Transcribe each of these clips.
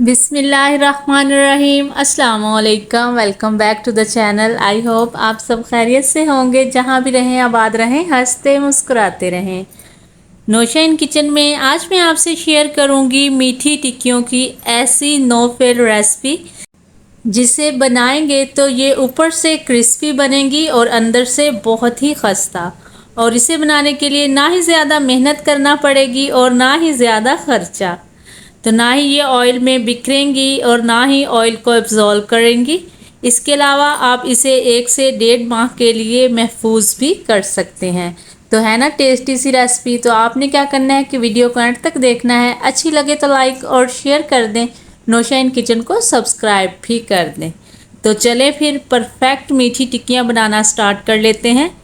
बिस्मिल्लाहिर्रहमानिर्रहीम। अस्सलाम वालेकुम। Welcome back to the channel. I hope आप सब खैरियत से होंगे, जहाँ भी रहें आबाद रहें, हंसते मुस्कुराते रहें। नौशाइन किचन में आज मैं आपसे शेयर करूँगी मीठी टिक्कियों की ऐसी नो फेल रेसिपी, जिसे बनाएंगे तो ये ऊपर से क्रिस्पी बनेंगी और अंदर से बहुत ही खस्ता। और इसे बनाने के लिए ना ही ज़्यादा मेहनत करना पड़ेगी और ना ही ज़्यादा खर्चा। तो ना ही ये ऑयल में बिखरेंगी और ना ही ऑयल को एब्जॉर्ब करेंगी। इसके अलावा आप इसे 1 से 1.5 माह के लिए महफूज भी कर सकते हैं। तो है ना टेस्टी सी रेसिपी। तो आपने क्या करना है कि वीडियो को एंड तक देखना है। अच्छी लगे तो लाइक और शेयर कर दें। नौशाइन किचन को सब्सक्राइब भी कर दें। तो चलें फिर परफेक्ट मीठी टिक्कियाँ बनाना स्टार्ट कर लेते हैं।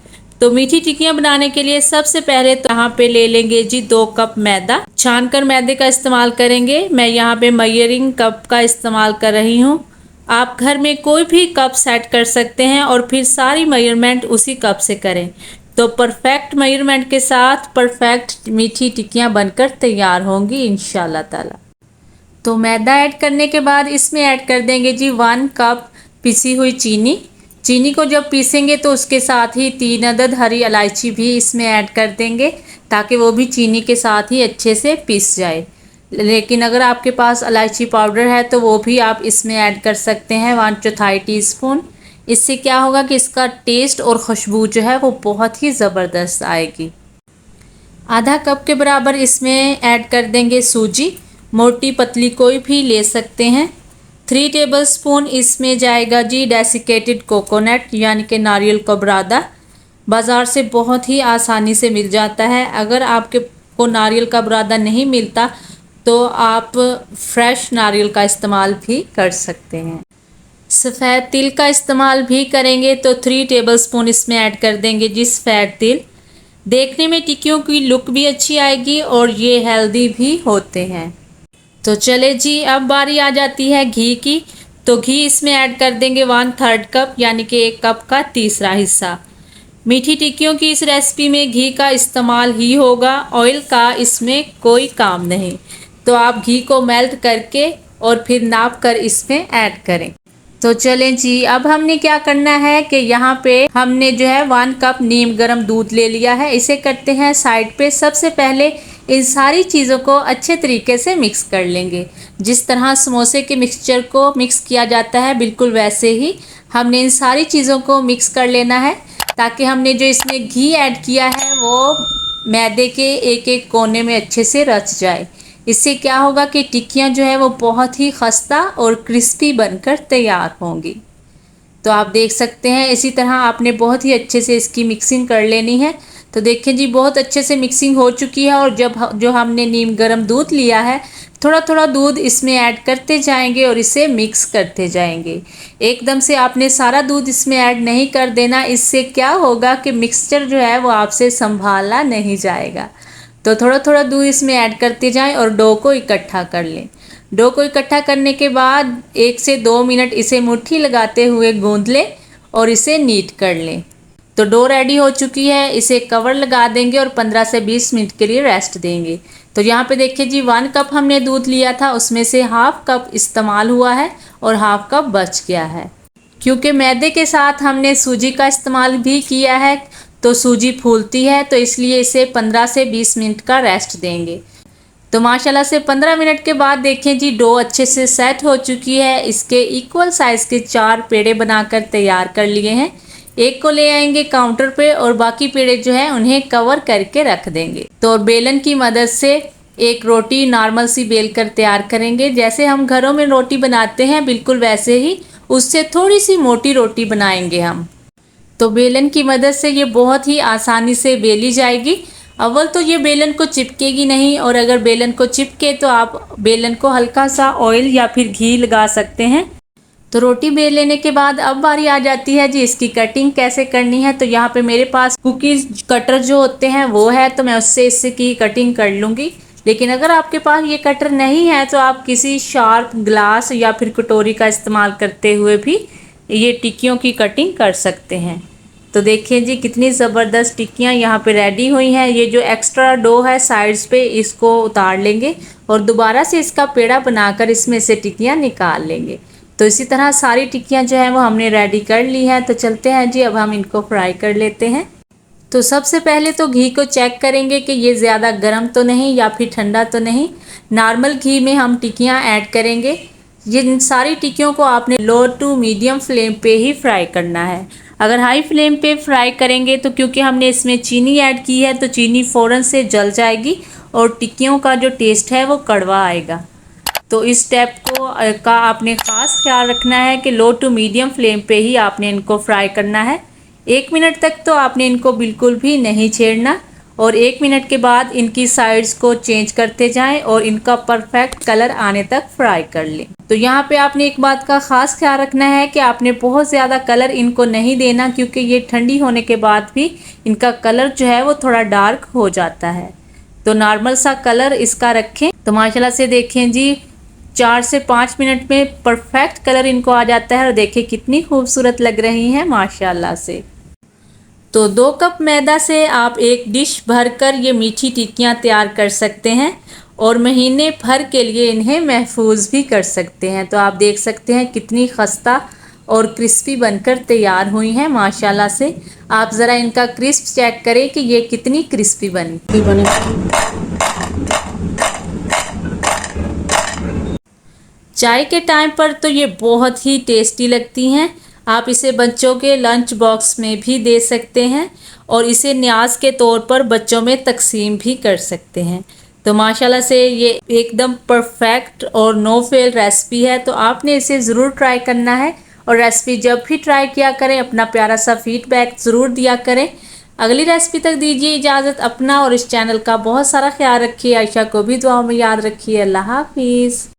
तो मीठी टिक्कियाँ बनाने के लिए सबसे पहले तो यहाँ पे ले लेंगे जी 2 कप मैदा। छानकर मैदे का इस्तेमाल करेंगे। मैं यहाँ पे मेजरिंग कप का इस्तेमाल कर रही हूँ। आप घर में कोई भी कप सेट कर सकते हैं और फिर सारी मेजरमेंट उसी कप से करें। तो परफेक्ट मेजरमेंट के साथ परफेक्ट मीठी टिक्कियाँ बनकर तैयार होंगी इंशाल्लाह ताला। तो मैदा ऐड करने के बाद इसमें ऐड कर देंगे जी 1 कप पिसी हुई चीनी। चीनी को जब पीसेंगे तो उसके साथ ही 3 अदद हरी इलायची भी इसमें ऐड कर देंगे, ताकि वो भी चीनी के साथ ही अच्छे से पीस जाए। लेकिन अगर आपके पास इलायची पाउडर है तो वो भी आप इसमें ऐड कर सकते हैं 1/4 टीस्पून। इससे क्या होगा कि इसका टेस्ट और खुशबू जो है वो बहुत ही ज़बरदस्त आएगी। आधा कप के बराबर इसमें ऐड कर देंगे सूजी। मोटी पतली कोई भी ले सकते हैं। 3 टेबलस्पून इसमें जाएगा जी डेसिकेटेड कोकोनट, यानी कि नारियल का बुरादा। बाज़ार से बहुत ही आसानी से मिल जाता है। अगर आपके को नारियल का बुरादा नहीं मिलता तो आप फ्रेश नारियल का इस्तेमाल भी कर सकते हैं। सफ़ेद तिल का इस्तेमाल भी करेंगे तो 3 टेबलस्पून इसमें ऐड कर देंगे जी सफ़ेद तिल। देखने में टिक्कियों की लुक भी अच्छी आएगी और ये हेल्दी भी होते हैं। तो चले जी, अब बारी आ जाती है घी की। तो घी इसमें ऐड कर देंगे 1/3 कप, यानी कि 1 कप का तीसरा हिस्सा। मीठी टिक्कियों की इस रेसिपी में घी का इस्तेमाल ही होगा, ऑयल का इसमें कोई काम नहीं। तो आप घी को मेल्ट करके और फिर नाप कर इसमें ऐड करें। तो चलें जी, अब हमने क्या करना है कि यहाँ पे हमने जो है 1 कप नीम गर्म दूध ले लिया है। इसे करते हैं साइड पे। सबसे पहले इन सारी चीज़ों को अच्छे तरीके से मिक्स कर लेंगे। जिस तरह समोसे के मिक्सचर को मिक्स किया जाता है, बिल्कुल वैसे ही हमने इन सारी चीज़ों को मिक्स कर लेना है, ताकि हमने जो इसमें घी ऐड किया है वो मैदे के एक एक कोने में अच्छे से रच जाए। इससे क्या होगा कि टिक्कियाँ जो है वो बहुत ही खस्ता और क्रिस्पी बनकर तैयार होंगी। तो आप देख सकते हैं इसी तरह आपने बहुत ही अच्छे से इसकी मिक्सिंग कर लेनी है। तो देखिए जी, बहुत अच्छे से मिक्सिंग हो चुकी है। और जब जो हमने नीम गर्म दूध लिया है, थोड़ा थोड़ा दूध इसमें ऐड करते जाएंगे और इसे मिक्स करते जाएंगे। एकदम से आपने सारा दूध इसमें ऐड नहीं कर देना। इससे क्या होगा कि मिक्सचर जो है वो आपसे संभाला नहीं जाएगा। तो थोड़ा थोड़ा दूध इसमें ऐड करते जाएं और डो को इकट्ठा कर लें। डो को इकट्ठा करने के बाद 1 से 2 मिनट इसे मुट्ठी लगाते हुए गूंद लें और इसे नीट कर लें। तो डो रेडी हो चुकी है। इसे कवर लगा देंगे और 15 से 20 मिनट के लिए रेस्ट देंगे। तो यहाँ पे देखिए जी, 1 कप हमने दूध लिया था, उसमें से हाफ कप इस्तेमाल हुआ है और हाफ कप बच गया है। क्योंकि मैदे के साथ हमने सूजी का इस्तेमाल भी किया है तो सूजी फूलती है, तो इसलिए इसे 15 से 20 मिनट का रेस्ट देंगे। तो माशाल्लाह से 15 मिनट के बाद देखें जी, डो अच्छे से सेट हो चुकी है। इसके इक्वल साइज़ के 4 पेड़े बनाकर तैयार कर लिए हैं। एक को ले आएंगे काउंटर पे और बाकी पेड़े जो है उन्हें कवर करके रख देंगे। तो बेलन की मदद से एक रोटी नॉर्मल सी बेल कर तैयार करेंगे। जैसे हम घरों में रोटी बनाते हैं बिल्कुल वैसे ही, उससे थोड़ी सी मोटी रोटी बनाएंगे हम। तो बेलन की मदद से ये बहुत ही आसानी से बेली जाएगी। अव्वल तो ये बेलन को चिपकेगी नहीं, और अगर बेलन को चिपके तो आप बेलन को हल्का सा ऑयल या फिर घी लगा सकते हैं। तो रोटी बेल लेने के बाद अब बारी आ जाती है जी इसकी कटिंग कैसे करनी है। तो यहाँ पे मेरे पास कुकीज़ कटर जो होते हैं वो है, तो मैं उससे इसकी कटिंग कर लूँगी। लेकिन अगर आपके पास ये कटर नहीं है तो आप किसी शार्प ग्लास या फिर कटोरी का इस्तेमाल करते हुए भी ये टिक्कियों की कटिंग कर सकते हैं। तो देखिए जी कितनी ज़बरदस्त टिक्कियाँ यहाँ पे रेडी हुई हैं। ये जो एक्स्ट्रा डो है साइड्स पे इसको उतार लेंगे और दोबारा से इसका पेड़ा बनाकर इसमें से टिक्कियाँ निकाल लेंगे। तो इसी तरह सारी टिक्कियाँ जो है वो हमने रेडी कर ली हैं। तो चलते हैं जी, अब हम इनको फ्राई कर लेते हैं। तो सबसे पहले तो घी को चेक करेंगे कि ये ज़्यादा गर्म तो नहीं या फिर ठंडा तो नहीं। नॉर्मल घी में हम टिक्कियाँ ऐड करेंगे। ये इन सारी टिक्कियों को आपने लो टू मीडियम फ्लेम पे ही फ्राई करना है। अगर हाई फ्लेम पे फ्राई करेंगे तो क्योंकि हमने इसमें चीनी ऐड की है तो चीनी फ़ौरन से जल जाएगी और टिक्कियों का जो टेस्ट है वो कड़वा आएगा। तो इस स्टेप का आपने ख़ास ख्याल रखना है कि लो टू मीडियम फ्लेम पे ही आपने इनको फ्राई करना है। 1 मिनट तक तो आपने इनको बिल्कुल भी नहीं छेड़ना और 1 मिनट के बाद इनकी साइड्स को चेंज करते जाएं और इनका परफेक्ट कलर आने तक फ्राई कर लें। तो यहाँ पे आपने एक बात का ख़ास ख्याल रखना है कि आपने बहुत ज़्यादा कलर इनको नहीं देना, क्योंकि ये ठंडी होने के बाद भी इनका कलर जो है वो थोड़ा डार्क हो जाता है। तो नॉर्मल सा कलर इसका रखें। तो माशाल्लाह से देखें जी 4 से 5 मिनट में परफेक्ट कलर इनको आ जाता है और देखिए कितनी खूबसूरत लग रही हैं माशाल्लाह से। तो 2 कप मैदा से आप एक डिश भरकर ये मीठी टिक्कियाँ तैयार कर सकते हैं और महीने भर के लिए इन्हें महफूज भी कर सकते हैं। तो आप देख सकते हैं कितनी खस्ता और क्रिस्पी बनकर तैयार हुई हैं माशाल्लाह से। आप ज़रा इनका क्रिस्प चेक करें कि ये कितनी क्रिस्पी बनी। चाय के टाइम पर तो ये बहुत ही टेस्टी लगती हैं। आप इसे बच्चों के लंच बॉक्स में भी दे सकते हैं और इसे न्याज के तौर पर बच्चों में तकसीम भी कर सकते हैं। तो माशाल्लाह से ये एकदम परफेक्ट और नो फेल रेसिपी है। तो आपने इसे ज़रूर ट्राई करना है और रेसिपी जब भी ट्राई किया करें अपना प्यारा सा फीडबैक ज़रूर दिया करें। अगली रेसिपी तक दीजिए इजाज़त। अपना और इस चैनल का बहुत सारा ख्याल रखिए। आयशा को भी दुआ में याद रखिए। अल्लाह हाफिज़।